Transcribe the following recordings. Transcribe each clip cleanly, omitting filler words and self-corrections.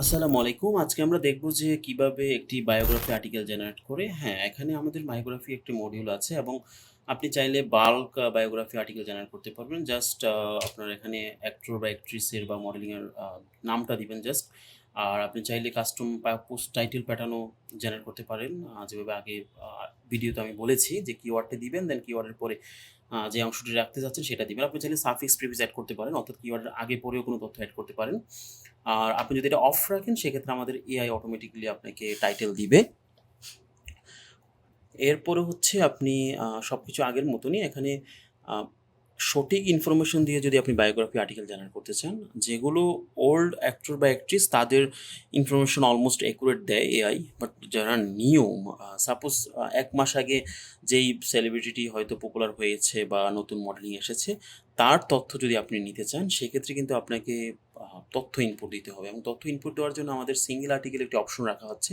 আসসালামু আলাইকুম। আজকে আমরা দেখব যে কিভাবে একটি বায়োগ্রাফি আর্টিকেল জেনারেট করে হ্যাঁ, এখানে আমাদের বায়োগ্রাফি একটি মডিউল আছে এবং আপনি চাইলে বাল্ক বায়োগ্রাফি আর্টিকেল জেনারেট করতে পারবেন। জাস্ট আপনার এখানে অ্যাক্টর বা অ্যাক্ট্রেসের বা মডেলিং এর নামটা দিবেন জাস্ট। আর আপনি চাইলে কাস্টম পোস্ট টাইটেল প্যাটার্নও জেনারেট করতে পারেন। যেভাবে আগে আ ভিডিওতে আমি বলেছি যে কিওয়ার্ডটা দিবেন, দেন কিওয়ার্ডের পরে যে অংশটি রাখতে চাচ্ছেন সেটা দিবেন। আপনি চাইলে সাফিক্স, প্রিফিক্স এড করতে পারেন। অর্থাৎ কিওয়ার্ডের আগে পরেও কোনো তথ্য এড করতে পারেন। আর আপনি যদি এটা অফ রাখেন সেক্ষেত্রে আমাদের এআই অটোমেটিক্যালি আপনাকে টাইটেল দিবে। এরপরে হচ্ছে আপনি সবকিছু আগের মতনই এখানে আ সঠিক ইনফরমেশন দিয়ে যদি আপনি বায়োগ্রাফি আর্টিকেল জেনারেট করতে চান, যেগুলো ওল্ড অ্যাক্টর বা অ্যাক্ট্রেস তাদের ইনফরমেশন অলমোস্ট অ্যাকুরেট দেয় এআই। বাট যারা নিউ সাপোজ ১ মাস আগে যেই সেলিব্রিটিটি হয়তো পপুলার হয়েছে বা নতুন মডেলিং এসেছে, তার তথ্য যদি আপনি নিতে চান সেক্ষেত্রে কিন্তু আপনাকে আ তথ্য ইনপুট দিতে হবে এবং তথ্য ইনপুট দেওয়ার জন্য আমাদের সিঙ্গেল আর্টিকেল একটি অপশন রাখা হচ্ছে।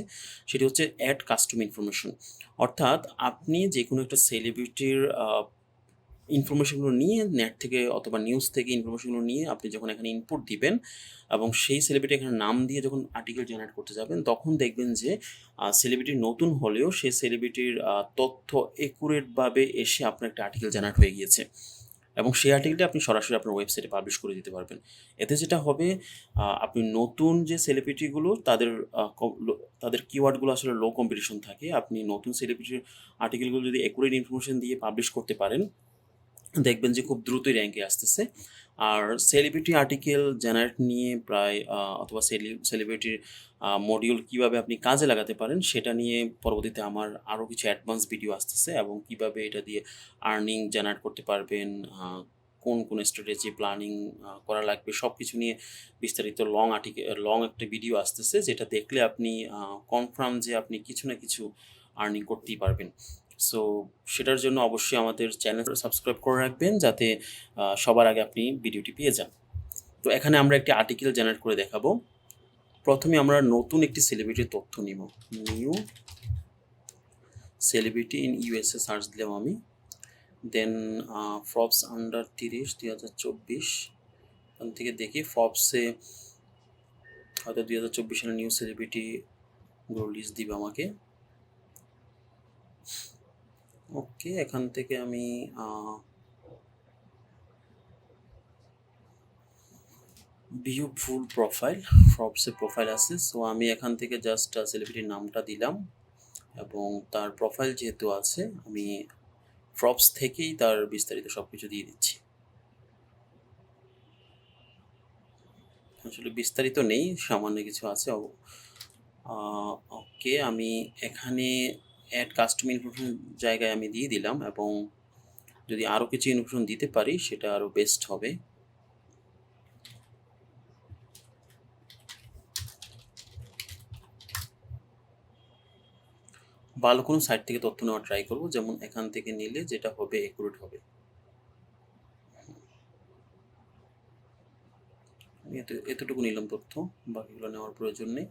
সেটি হচ্ছে এড কাস্টম ইনফরমেশন। অর্থাৎ আপনি যেকোনো একটা সেলিব্রিটির ইনফরমেশনগুলো নিয়ে নেট থেকে অথবা নিউজ থেকে ইনফরমেশনগুলো নিয়ে আপনি যখন এখানে ইনপুট দিবেন এবং সেই সেলিব্রিটি এখানে নাম দিয়ে যখন আর্টিকেল জেনারেট করতে যাবেন, তখন দেখবেন যে সেলিব্রিটি নতুন হলেও সেই সেলিব্রিটির তথ্য একুরেটভাবে এসে আপনার একটা আর্টিকেল জেনারেট হয়ে গিয়েছে এবং সেই আর্টিকেলটা আপনি সরাসরি আপনার ওয়েবসাইটে পাবলিশ করে দিতে পারবেন। এতে যেটা হবে, আপনি নতুন যে সেলিব্রিটিগুলো তাদের আ ক লো তাদের কিওয়ার্ডগুলো আসলে লো কম্পিটিশন থাকে। আপনি নতুন সেলিব্রিটির আর্টিকেলগুলো যদি একুরেট ইনফরমেশন দিয়ে পাবলিশ করতে পারেন, দেখবেন যে খুব দ্রুতই র‍্যাংকে আসতেছে। আর সেলিব্রিটি আর্টিকেল জেনারেট নিয়ে প্রায় অথবা সেলিব্রিটির মডিউল কিভাবে আপনি কাজে লাগাতে পারেন সেটা নিয়ে পরবর্তীতে আমার আরও কিছু অ্যাডভান্স ভিডিও আসতেছে এবং কিভাবে এটা দিয়ে আর্নিং জেনারেট করতে পারবেন, কোন স্ট্র্যাটেজি প্ল্যানিং করা লাগবে সবকিছু নিয়ে বিস্তারিত লং একটা ভিডিও আসতেছে, যেটা দেখলে আপনি কনফার্ম যে আপনি কিছু না কিছু আর্নিং করতেই পারবেন। সো সেটার জন্য অবশ্যই আমাদের চ্যানেলটা সাবস্ক্রাইব করে রাখবেন যাতে সবার আগে আপনি ভিডিওটি পেয়ে যান। তো এখানে আমরা একটি আর্টিকেল জেনারেট করে দেখাবো। প্রথমে আমরা নতুন একটি সেলিব্রিটির তথ্য নিব। New celebrity in USA search দিলাম আমি। দেন ফর্বস আন্ডার ৩০ ২০২৪ ওখান থেকে দেখি ফর্বসে হয়তো ২০২৪ সালের নিউ সেলিব্রিটিগুলো লিস্ট দিবে আমাকে। ওকে, এখান থেকে আমি ভিউ ফুল প্রোফাইল, ফর্বসে প্রোফাইল আছে। সো আমি এখান থেকে জাস্ট সেলিব্রিটির নামটা দিলাম এবং তার প্রোফাইল যেহেতু আছে আমি ফর্বস থেকেই তার বিস্তারিত সব কিছু দিয়ে দিচ্ছি। আসলে বিস্তারিত নেই, সামান্য কিছু আছে। ওকে, আমি এখানে অ্যাড কাস্টম ইনফরমেশন জায়গায় আমি দিয়ে দিলাম এবং যদি আরও কিছু ইনফরমেশন দিতে পারি সেটা আরও বেস্ট হবে। ভালো কোনো সাইট থেকে তথ্য নেওয়ার ট্রাই করব, যেমন এখান থেকে নিলে যেটা হবে একুরেট হবে। আমি এতটুকু নিলাম তথ্য, বাকিগুলো নেওয়ার প্রয়োজন নেই।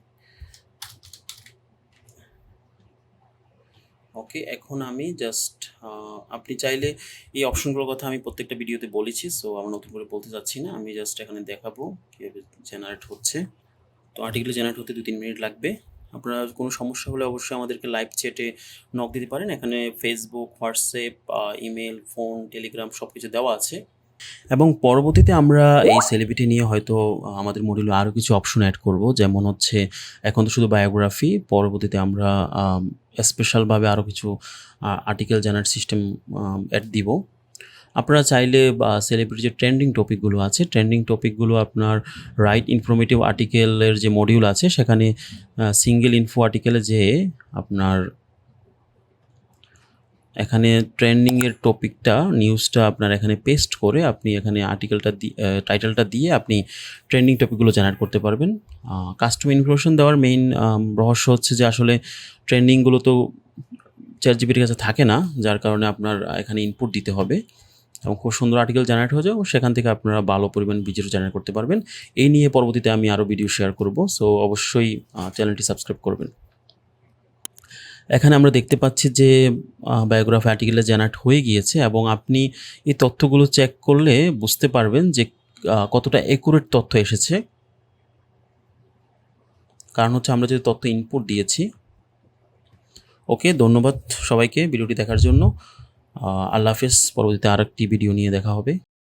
ওকে, এখন আমি জাস্ট আপনি চাইলে এই অপশনগুলোর কথা আমি প্রত্যেকটা ভিডিওতে বলেছি, সো আমি নতুন করে বলতে চাচ্ছি না। আমি জাস্ট এখানে দেখাবো কীভাবে জেনারেট হচ্ছে। তো আর্টিকেল জেনারেট হতে ২-৩ মিনিট লাগবে। আপনার কোনো সমস্যা হলে অবশ্যই আমাদেরকে লাইভ চ্যাটে নক দিতে পারেন। এখানে Facebook, WhatsApp, email, phone, Telegram সবকিছু দেওয়া আছে। এবং পরবর্তীতে আমরা এই সেলিব্রিটি নিয়ে হয়তো আমাদের মডিউলে আরও কিছু অপশন এড করব। যেমন হচ্ছে এখন তো শুধু বায়োগ্রাফি, পরবর্তীতে আমরা স্পেশালভাবে আরও কিছু আর্টিকেল জেনারেট সিস্টেম এড দিব। আপনারা চাইলে সেলিব্রিটির যে ট্রেন্ডিং টপিকগুলো আছে, ট্রেন্ডিং টপিকগুলো আপনার রাইট ইনফরমেটিভ আর্টিকেলের যে মডিউল আছে সেখানে সিঙ্গেল ইনফো আর্টিকেলে যেয়ে আপনার এখানে ট্রেন্ডিংয়ের টপিকটা, নিউজটা আপনার এখানে পেস্ট করে আপনি এখানে আর্টিকেলটা টাইটেলটা দিয়ে আপনি ট্রেন্ডিং টপিকগুলো জেনারেট করতে পারবেন। কাস্টম ইনফরমেশন দেওয়ার মেইন রহস্য হচ্ছে যে আসলে ট্রেন্ডিংগুলো তো চ্যাটজিপিটির কাছে থাকে না, যার কারণে আপনার এখানে ইনপুট দিতে হবে এবং খুব সুন্দর আর্টিকেল জেনারেট হয়ে যায় এবং সেখান থেকে আপনারা ভালো পরিমাণ ভিডিও জেনারেট করতে পারবেন। এই নিয়ে পরবর্তীতে আমি আরও ভিডিও শেয়ার করব, সো অবশ্যই চ্যানেলটি সাবস্ক্রাইব করবেন। এখানে আমরা দেখতে পাচ্ছি যে বায়োগ্রাফি আর্টিকেলটা জেনারেট হয়ে গিয়েছে এবং আপনি এই তথ্যগুলো চেক করলে বুঝতে পারবেন যে কতটা অ্যাকুরেট তথ্য এসেছে। কারণ হচ্ছে আমরা যে তথ্য ইনপুট দিয়েছি। ওকে, ধন্যবাদ সবাইকে ভিডিওটি দেখার জন্য। আল্লাহ হাফেজ। পরবর্তীতে আরেকটি ভিডিও নিয়ে দেখা হবে।